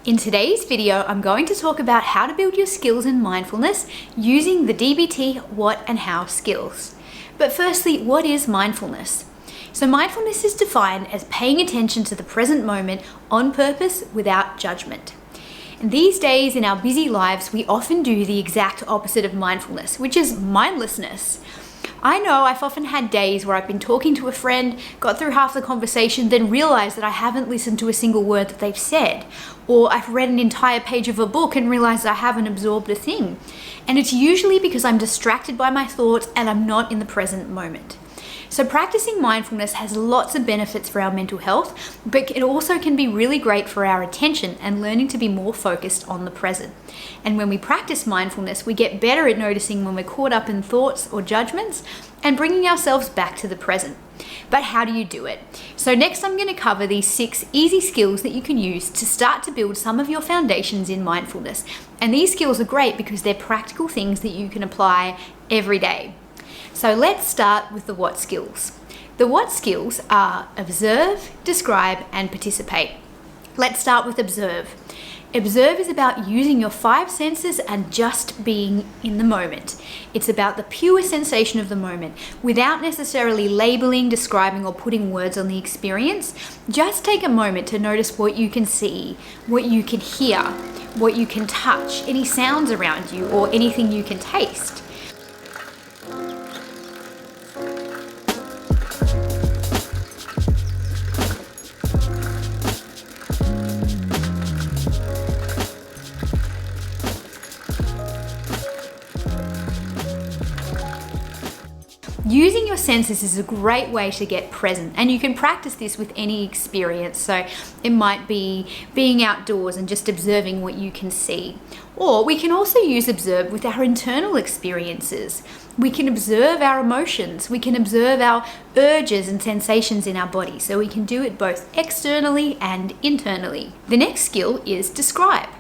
In today's video, I'm going to talk about how to build your skills in mindfulness using the DBT what and how skills. But firstly, what is mindfulness? So mindfulness is defined as paying attention to the present moment on purpose without judgment. And these days in our busy lives, we often do the exact opposite of mindfulness, which is mindlessness. I know I've often had days where I've been talking to a friend, got through half the conversation, then realized that I haven't listened to a single word that they've said. Or I've read an entire page of a book and realized I haven't absorbed a thing. And it's usually because I'm distracted by my thoughts and I'm not in the present moment. So practicing mindfulness has lots of benefits for our mental health, but it also can be really great for our attention and learning to be more focused on the present. And when we practice mindfulness, we get better at noticing when we're caught up in thoughts or judgments and bringing ourselves back to the present. But how do you do it? So next I'm going to cover these 6 easy skills that you can use to start to build some of your foundations in mindfulness. And these skills are great because they're practical things that you can apply every day. So let's start with the what skills. The what skills are observe, describe, and participate. Let's start with observe. Observe is about using your 5 senses and just being in the moment. It's about the pure sensation of the moment without necessarily labeling, describing, or putting words on the experience. Just take a moment to notice what you can see, what you can hear, what you can touch, any sounds around you, or anything you can taste. Using your senses is a great way to get present, and you can practice this with any experience. So it might be being outdoors and just observing what you can see. Or we can also use observe with our internal experiences. We can observe our emotions. We can observe our urges and sensations in our body. So we can do it both externally and internally. The next skill is describe.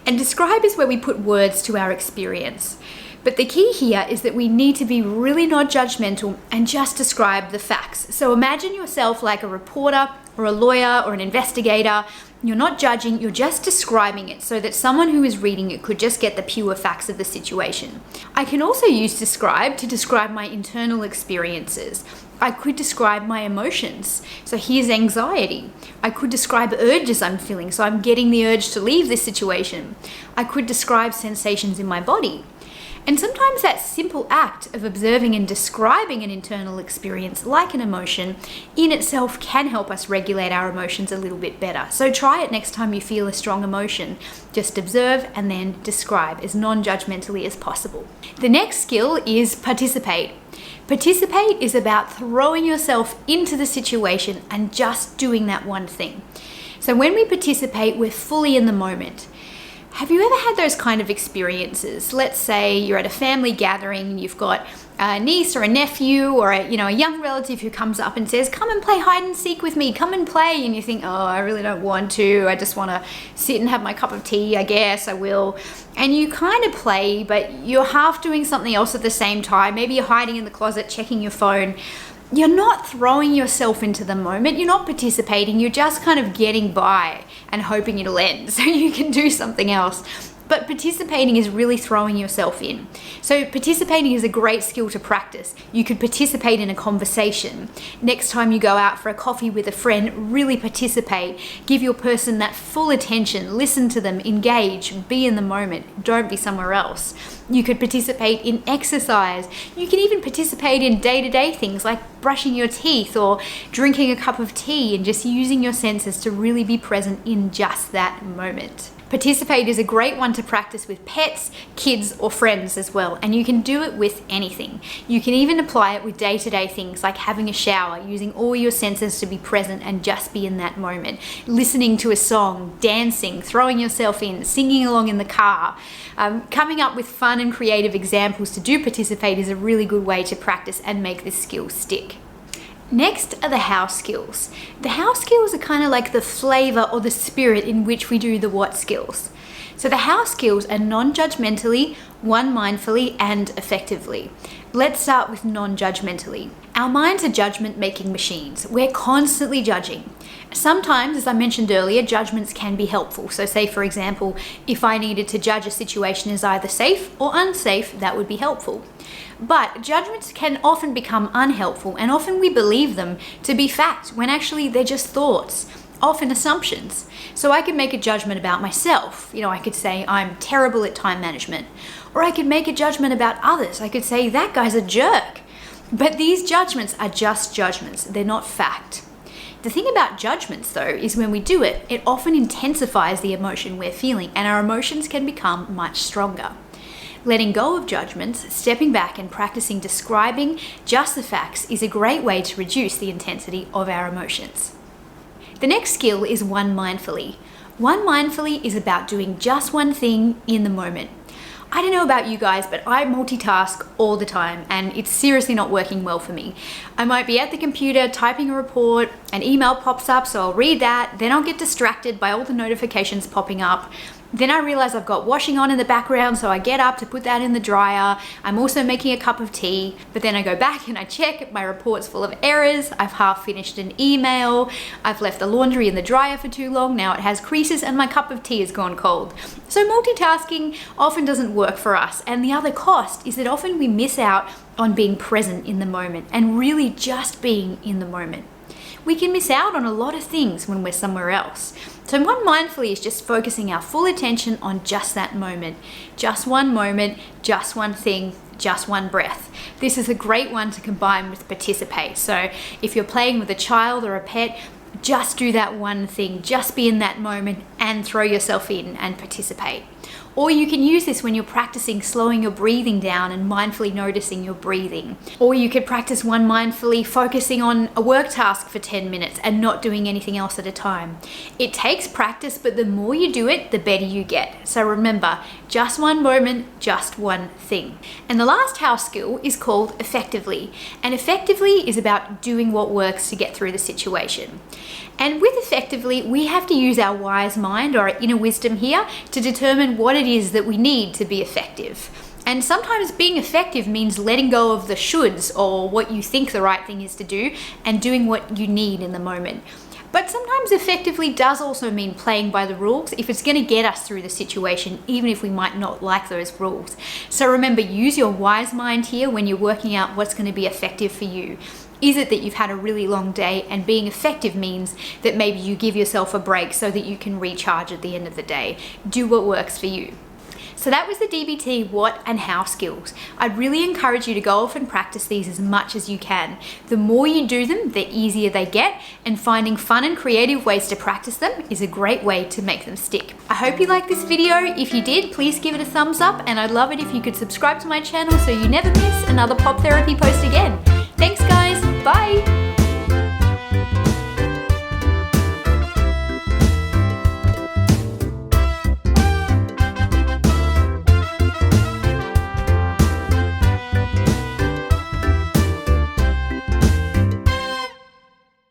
And describe is where we put words to our experience. But the key here is that we need to be really not judgmental and just describe the facts. So imagine yourself like a reporter or a lawyer or an investigator. You're not judging, you're just describing it so that someone who is reading it could just get the pure facts of the situation. I can also use describe to describe my internal experiences. I could describe my emotions. So here's anxiety. I could describe urges I'm feeling. So I'm getting the urge to leave this situation. I could describe sensations in my body. And sometimes that simple act of observing and describing an internal experience, like an emotion, in itself can help us regulate our emotions a little bit better. So try it next time you feel a strong emotion. Just observe and then describe as non-judgmentally as possible. The next skill is participate. Participate is about throwing yourself into the situation and just doing that one thing. So when we participate, we're fully in the moment. Have you ever had those kind of experiences? Let's say you're at a family gathering and you've got a niece or a nephew or a young relative who comes up and says, "Come and play hide and seek with me, come and play." And you think, "Oh, I really don't want to. I just want to sit and have my cup of tea, I guess I will." And you kind of play, but you're half doing something else at the same time. Maybe you're hiding in the closet, checking your phone. You're not throwing yourself into the moment. You're not participating. You're just kind of getting by and hoping it'll end so you can do something else. But participating is really throwing yourself in. So participating is a great skill to practice. You could participate in a conversation. Next time you go out for a coffee with a friend, really participate. Give your person that full attention. Listen to them, engage, be in the moment. Don't be somewhere else. You could participate in exercise. You can even participate in day-to-day things like brushing your teeth or drinking a cup of tea and just using your senses to really be present in just that moment. Participate is a great one to practice with pets, kids, or friends as well, and you can do it with anything. You can even apply it with day-to-day things like having a shower, using all your senses to be present and just be in that moment. Listening to a song, dancing, throwing yourself in, singing along in the car. Coming up with fun and creative examples to do participate is a really good way to practice and make this skill stick. Next are the how skills. The how skills are kind of like the flavor or the spirit in which we do the what skills. So the how skills are non-judgmentally, one mindfully, and effectively. Let's start with non-judgmentally. Our minds are judgment-making machines. We're constantly judging. Sometimes, as I mentioned earlier, judgments can be helpful. So say, for example, if I needed to judge a situation as either safe or unsafe, that would be helpful. But judgments can often become unhelpful, and often we believe them to be fact when actually they're just thoughts, often assumptions. So I could make a judgment about myself. I could say I'm terrible at time management. Or I could make a judgment about others. I could say that guy's a jerk. But these judgments are just judgments. They're not fact. The thing about judgments, though, is when we do it, it often intensifies the emotion we're feeling, and our emotions can become much stronger. Letting go of judgments, stepping back and practicing describing just the facts is a great way to reduce the intensity of our emotions. The next skill is one mindfully. One mindfully is about doing just one thing in the moment. I don't know about you guys, but I multitask all the time and it's seriously not working well for me. I might be at the computer typing a report, an email pops up, so I'll read that, then I'll get distracted by all the notifications popping up. Then I realize I've got washing on in the background, so I get up to put that in the dryer. I'm also making a cup of tea, but then I go back and I check, my report's full of errors. I've half finished an email. I've left the laundry in the dryer for too long. Now it has creases and my cup of tea has gone cold. So multitasking often doesn't work for us. And the other cost is that often we miss out on being present in the moment and really just being in the moment. We can miss out on a lot of things when we're somewhere else. So one mindfully is just focusing our full attention on just that moment. Just one moment, just one thing, just one breath. This is a great one to combine with participate. So if you're playing with a child or a pet, just do that one thing, just be in that moment and throw yourself in and participate. Or you can use this when you're practicing slowing your breathing down and mindfully noticing your breathing. Or you could practice one mindfully focusing on a work task for 10 minutes and not doing anything else at a time. It takes practice, but the more you do it, the better you get. So remember, just one moment, just one thing. And the last house skill is called effectively. And effectively is about doing what works to get through the situation. And with effectively, we have to use our wise mind or our inner wisdom here to determine what it is that we need to be effective. And sometimes being effective means letting go of the shoulds or what you think the right thing is to do and doing what you need in the moment. But sometimes effectively does also mean playing by the rules if it's going to get us through the situation, even if we might not like those rules. So remember, use your wise mind here when you're working out what's going to be effective for you. Is it that you've had a really long day and being effective means that maybe you give yourself a break so that you can recharge at the end of the day? Do what works for you. So that was the DBT what and how skills. I'd really encourage you to go off and practice these as much as you can. The more you do them, the easier they get, and finding fun and creative ways to practice them is a great way to make them stick. I hope you liked this video. If you did, please give it a thumbs up, and I'd love it if you could subscribe to my channel so you never miss another pop therapy post again. Thanks guys, bye!